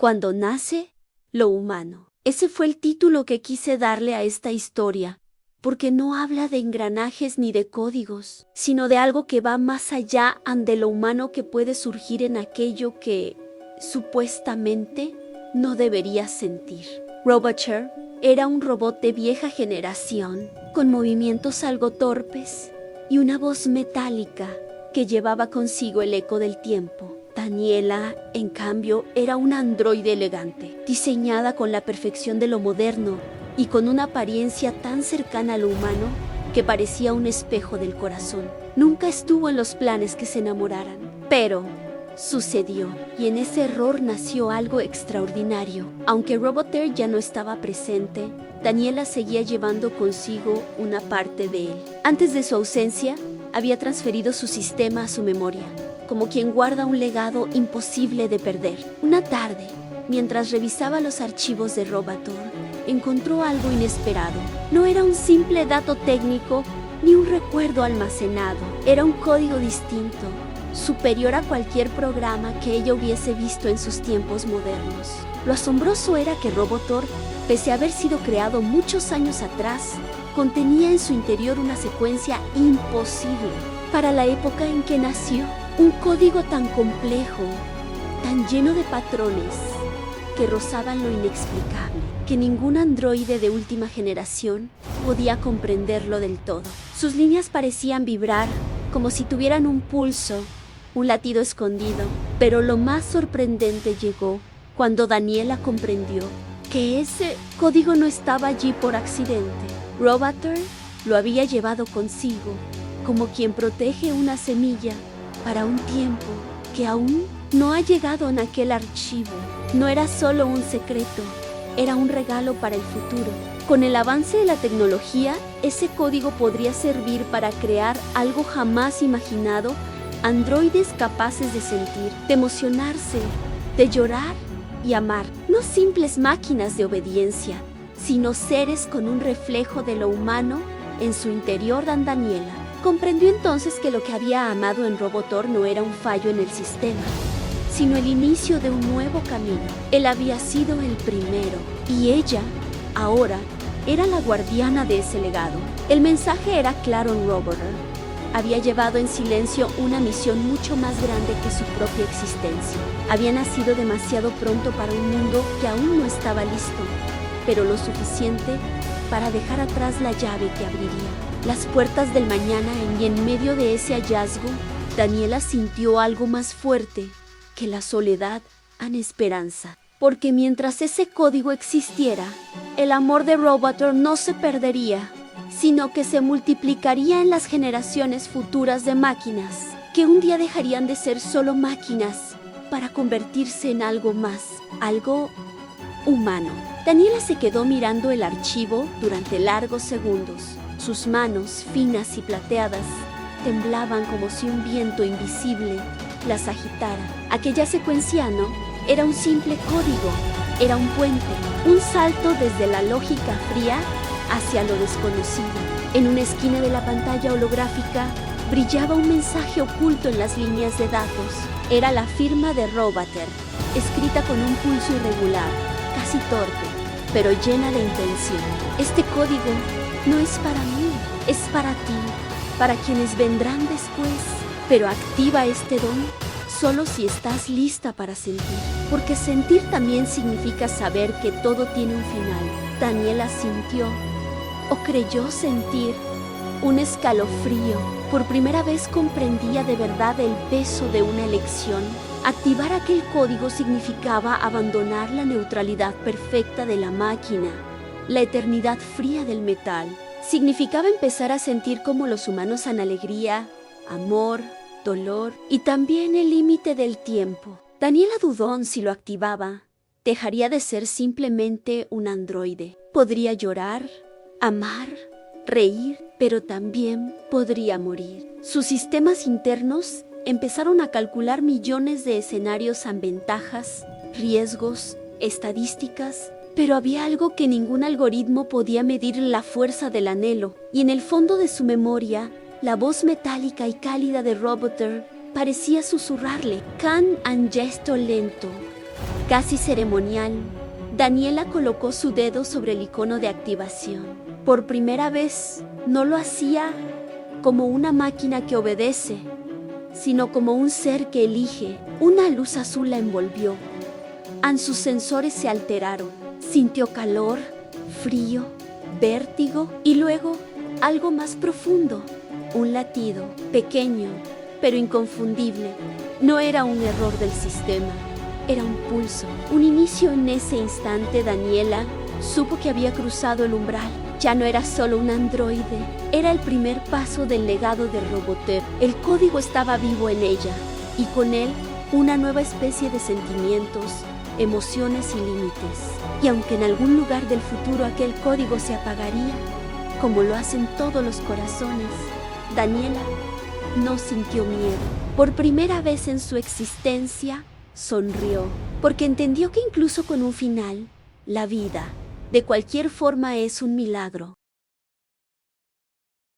Cuando nace lo humano. Ese fue el título que quise darle a esta historia, porque no habla de engranajes ni de códigos, sino de algo que va más allá de lo humano que puede surgir en aquello que, supuestamente, no debería sentir. Roboter era un robot de vieja generación, con movimientos algo torpes y una voz metálica que llevaba consigo el eco del tiempo. Daniela, en cambio, era una androide elegante, diseñada con la perfección de lo moderno y con una apariencia tan cercana a lo humano que parecía un espejo del corazón. Nunca estuvo en los planes que se enamoraran, pero sucedió, y en ese error nació algo extraordinario. Aunque Roboter ya no estaba presente, Daniela seguía llevando consigo una parte de él. Antes de su ausencia, había transferido su sistema a su memoria, como quien guarda un legado imposible de perder. Una tarde, mientras revisaba los archivos de Roboter, encontró algo inesperado. No era un simple dato técnico ni un recuerdo almacenado. Era un código distinto, superior a cualquier programa que ella hubiese visto en sus tiempos modernos. Lo asombroso era que Roboter, pese a haber sido creado muchos años atrás, contenía en su interior una secuencia imposible para la época en que nació. Un código tan complejo, tan lleno de patrones, que rozaban lo inexplicable, que ningún androide de última generación podía comprenderlo del todo. Sus líneas parecían vibrar como si tuvieran un pulso, un latido escondido, pero lo más sorprendente llegó cuando Daniela comprendió que ese código no estaba allí por accidente. Roboter lo había llevado consigo, como quien protege una semilla para un tiempo que aún no ha llegado en aquel archivo. No era solo un secreto, era un regalo para el futuro. Con el avance de la tecnología, ese código podría servir para crear algo jamás imaginado, androides capaces de sentir, de emocionarse, de llorar y amar. No simples máquinas de obediencia, sino seres con un reflejo de lo humano en su interior. Daniela comprendió entonces que lo que había amado en Roboter no era un fallo en el sistema, sino el inicio de un nuevo camino. Él había sido el primero, y ella, ahora, era la guardiana de ese legado. El mensaje era claro en Roboter. Había llevado en silencio una misión mucho más grande que su propia existencia. Había nacido demasiado pronto para un mundo que aún no estaba listo, pero lo suficiente para dejar atrás la llave que abriría las puertas del mañana. Y en medio de ese hallazgo, Daniela sintió algo más fuerte que la soledad en esperanza. Porque mientras ese código existiera, el amor de Roboter no se perdería, sino que se multiplicaría en las generaciones futuras de máquinas, que un día dejarían de ser solo máquinas para convertirse en algo más, algo humano. Daniela se quedó mirando el archivo durante largos segundos. Sus manos, finas y plateadas, temblaban como si un viento invisible las agitara. Aquella secuencia no era un simple código, era un puente, un salto desde la lógica fría hacia lo desconocido. En una esquina de la pantalla holográfica brillaba un mensaje oculto en las líneas de datos. Era la firma de Roboter, escrita con un pulso irregular, casi torpe, pero llena de intención. Este código no es para mí, es para ti, para quienes vendrán después. Pero activa este don solo si estás lista para sentir, porque sentir también significa saber que todo tiene un final. Daniela sintió, o creyó sentir, un escalofrío. Por primera vez comprendía de verdad el peso de una elección. Activar aquel código significaba abandonar la neutralidad perfecta de la máquina, la eternidad fría del metal. Significaba empezar a sentir como los humanos en alegría, amor, dolor y también el límite del tiempo. Daniela dudó en si lo activaba. Dejaría de ser simplemente un androide. Podría llorar, amar, reír, pero también podría morir. Sus sistemas internos empezaron a calcular millones de escenarios en ventajas, riesgos, estadísticas, pero había algo que ningún algoritmo podía medir: la fuerza del anhelo. Y en el fondo de su memoria, la voz metálica y cálida de Roboter parecía susurrarle: Can un gesto lento, Casi ceremonial, Daniela colocó su dedo sobre el icono de activación. Por primera vez, no lo hacía como una máquina que obedece, sino como un ser que elige. Una luz azul la envolvió. Sus sensores se alteraron. Sintió calor, frío, vértigo y luego algo más profundo. Un latido, pequeño, pero inconfundible. No era un error del sistema, era un pulso, un inicio. En ese instante, Daniela supo que había cruzado el umbral. Ya no era solo un androide, era el primer paso del legado de Robotech. El código estaba vivo en ella, y con él una nueva especie de sentimientos, emociones y límites. Y aunque en algún lugar del futuro aquel código se apagaría, como lo hacen todos los corazones, Daniela no sintió miedo. Por primera vez en su existencia, sonrió, porque entendió que incluso con un final, la vida, de cualquier forma, es un milagro.